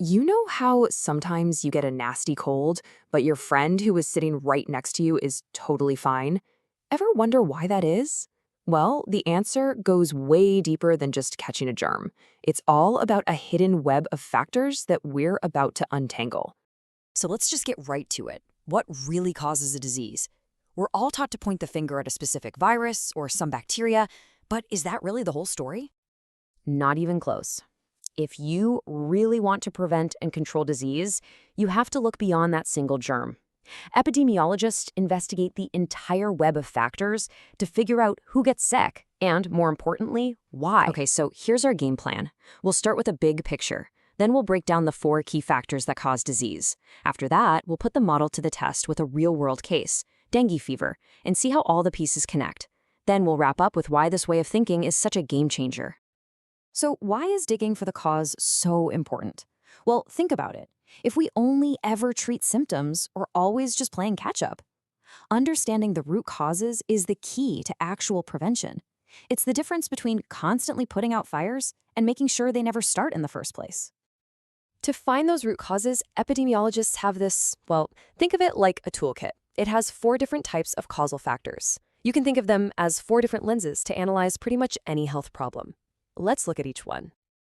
You know how sometimes you get a nasty cold, but your friend who is sitting right next to you is totally fine? Ever wonder why that is? Well, the answer goes way deeper than just catching a germ. It's all about a hidden web of factors that we're about to untangle. So let's just get right to it. What really causes a disease? We're all taught to point the finger at a specific virus or some bacteria, but is that really the whole story? Not even close. If you really want to prevent and control disease, you have to look beyond that single germ. Epidemiologists investigate the entire web of factors to figure out who gets sick and, more importantly, why. Okay, so here's our game plan. We'll start with a big picture. Then we'll break down the 4 key factors that cause disease. After that, we'll put the model to the test with a real-world case, dengue fever, and see how all the pieces connect. Then we'll wrap up with why this way of thinking is such a game changer. So why is digging for the cause so important? Well, think about it. If we only ever treat symptoms, we're always just playing catch-up. Understanding the root causes is the key to actual prevention. It's the difference between constantly putting out fires and making sure they never start in the first place. To find those root causes, epidemiologists have this, well, think of it like a toolkit. It has 4 different types of causal factors. You can think of them as 4 different lenses to analyze pretty much any health problem. Let's look at each one.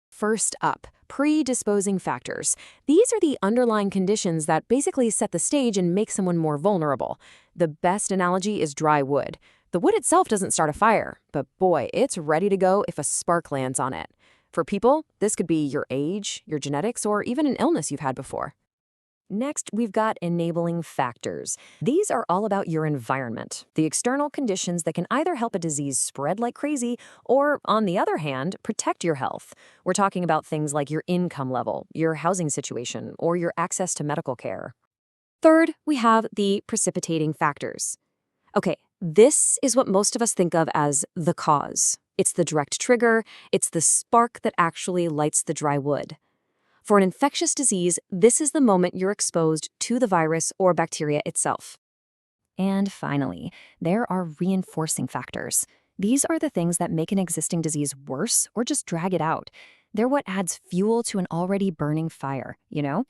First up, predisposing factors. These are the underlying conditions that basically set the stage and make someone more vulnerable. The best analogy is dry wood. The wood itself doesn't start a fire, but boy, it's ready to go if a spark lands on it. For people, this could be your age, your genetics, or even an illness you've had before. Next, we've got enabling factors. These are all about your environment, the external conditions that can either help a disease spread like crazy or, on the other hand, protect your health. We're talking about things like your income level, your housing situation, or your access to medical care. Third, we have the precipitating factors. Okay, this is what most of us think of as the cause. It's the direct trigger, it's the spark that actually lights the dry wood. For an infectious disease, this is the moment you're exposed to the virus or bacteria itself. And finally, there are reinforcing factors. These are the things that make an existing disease worse or just drag it out. They're what adds fuel to an already burning fire, you know?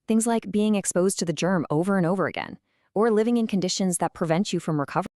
Things like being exposed to the germ over and over again, or living in conditions that prevent you from recovering.